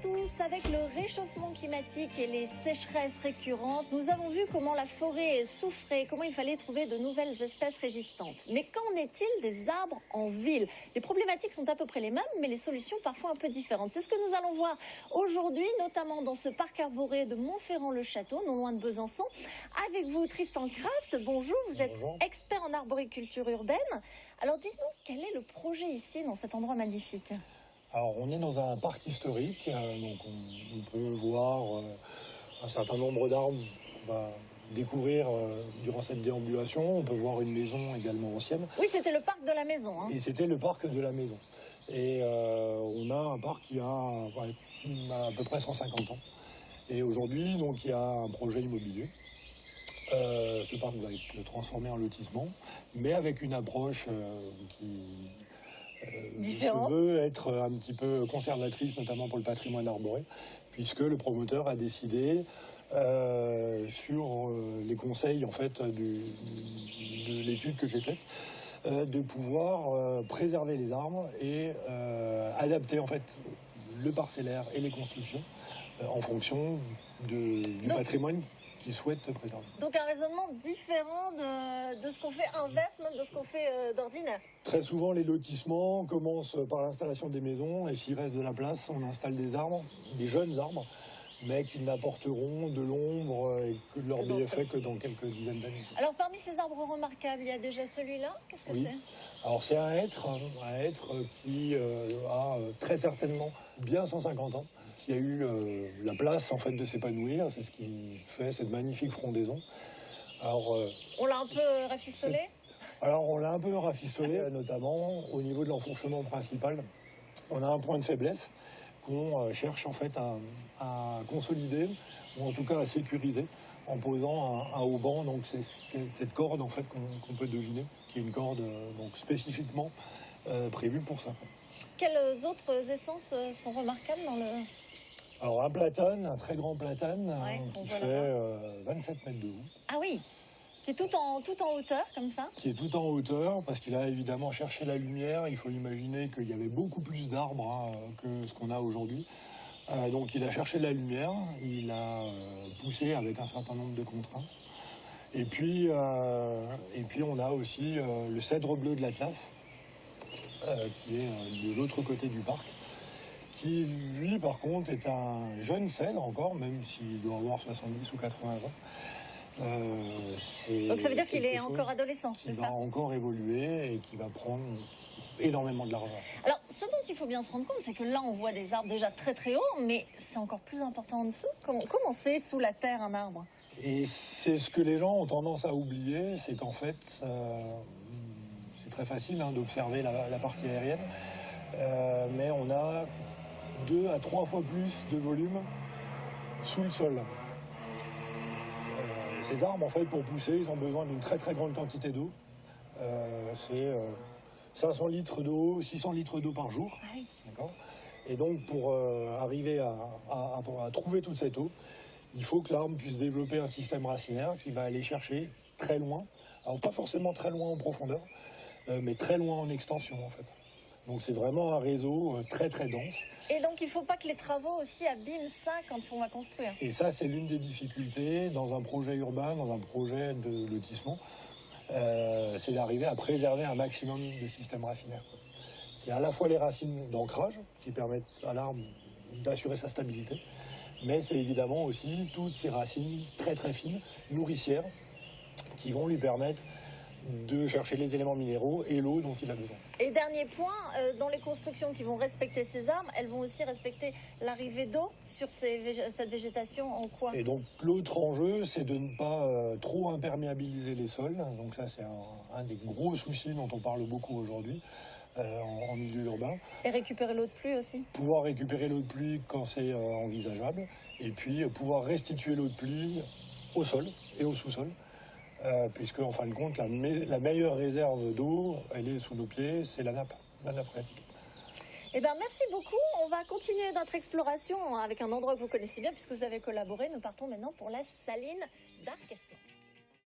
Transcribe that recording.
tous, avec le réchauffement climatique et les sécheresses récurrentes, nous avons vu comment la forêt souffrait, comment il fallait trouver de nouvelles espèces résistantes. Mais qu'en est-il des arbres en ville? Les problématiques sont à peu près les mêmes, mais les solutions parfois un peu différentes. C'est ce que nous allons voir aujourd'hui, notamment dans ce parc arboré de Montferrand-le-Château, non loin de Besançon. Avec vous, Tristan Kraft, bonjour, vous êtes expert en arboriculture urbaine. Alors dites-nous, quel est le projet ici, dans cet endroit magnifique? Alors on est dans un parc historique, donc on peut voir un certain nombre d'arbres qu'on va découvrir durant cette déambulation. On peut voir une maison également ancienne. Oui, c'était le parc de la maison. Hein. Et c'était le parc de la maison. Et on a un parc qui a à peu près 150 ans. Et aujourd'hui, donc, il y a un projet immobilier. Ce parc va être transformé en lotissement, mais avec une approche qui se veut être un petit peu conservatrice, notamment pour le patrimoine arboré, puisque le promoteur a décidé, sur les conseils en fait de l'étude que j'ai faite, de pouvoir préserver les arbres et adapter en fait le parcellaire et les constructions en fonction du patrimoine qu'ils souhaitent préserver. Donc un raisonnement différent de ce qu'on fait, inverse même de ce qu'on fait d'ordinaire. Très souvent, les lotissements commencent par l'installation des maisons, et s'il reste de la place, on installe des arbres, des jeunes arbres, mais qui n'apporteront de l'ombre et que de leur bienfait que dans quelques dizaines d'années. Alors parmi ces arbres remarquables, il y a déjà celui-là. Qu'est-ce que c'est? Alors c'est un hêtre qui a très certainement bien 150 ans, qui a eu la place en fait de s'épanouir. C'est ce qui fait cette magnifique frondaison. Alors, on l'a un peu rafistolé? Alors on l'a un peu rafistolé, notamment au niveau de l'enfourchement principal. On a un point de faiblesse qu'on cherche en fait à consolider, ou en tout cas à sécuriser, en posant un haut-banc. Donc c'est cette corde en fait qu'on peut deviner, qui est une corde donc spécifiquement prévue pour ça. Quelles autres essences sont remarquables dans le... Alors un platane, un très grand platane, qui fait 27 mètres de haut. Ah oui, qui est tout en hauteur, comme ça. Qui est tout en hauteur, parce qu'il a évidemment cherché la lumière. Il faut imaginer qu'il y avait beaucoup plus d'arbres que ce qu'on a aujourd'hui. Donc il a cherché la lumière, il a poussé avec un certain nombre de contraintes. Et puis on a aussi le cèdre bleu de l'Atlas, qui est de l'autre côté du parc, qui lui par contre est un jeune cèdre encore, même s'il doit avoir 70 ou 80 ans. Donc ça veut dire qu'il est encore adolescent, c'est ça? Qui va encore évoluer et qui va prendre énormément de l'argent. Alors, ce dont il faut bien se rendre compte, c'est que là, on voit des arbres déjà très très hauts, mais c'est encore plus important en dessous. Comment c'est sous la terre un arbre? Et c'est ce que les gens ont tendance à oublier, c'est qu'en fait, c'est très facile d'observer la partie aérienne, mais on a 2 à 3 fois plus de volume sous le sol. Ces arbres, en fait, pour pousser, ils ont besoin d'une très très grande quantité d'eau. C'est 500 litres d'eau, 600 litres d'eau par jour. Ah oui. D'accord. Et donc, pour arriver à trouver toute cette eau, il faut que l'arbre puisse développer un système racinaire qui va aller chercher très loin. Alors, pas forcément très loin en profondeur, mais très loin en extension, en fait. Donc c'est vraiment un réseau très très dense. Et donc il ne faut pas que les travaux aussi abîment ça quand on va construire. Et ça, c'est l'une des difficultés dans un projet urbain, dans un projet de lotissement, c'est d'arriver à préserver un maximum de systèmes racinaires. C'est à la fois les racines d'ancrage qui permettent à l'arbre d'assurer sa stabilité, mais c'est évidemment aussi toutes ces racines très très fines, nourricières, qui vont lui permettre de chercher les éléments minéraux et l'eau dont il a besoin. Et dernier point, dans les constructions qui vont respecter ces arbres, elles vont aussi respecter l'arrivée d'eau sur cette végétation en quoi? Et donc l'autre enjeu, c'est de ne pas trop imperméabiliser les sols. Donc ça, c'est un des gros soucis dont on parle beaucoup aujourd'hui en milieu urbain. Et récupérer l'eau de pluie aussi? Pouvoir récupérer l'eau de pluie quand c'est envisageable, et puis pouvoir restituer l'eau de pluie au sol et au sous-sol. Puisque en fin de compte, la meilleure réserve d'eau, elle est sous nos pieds, c'est la nappe phréatique. Eh bien, merci beaucoup. On va continuer notre exploration avec un endroit que vous connaissez bien, puisque vous avez collaboré. Nous partons maintenant pour la saline d'Arquesnan.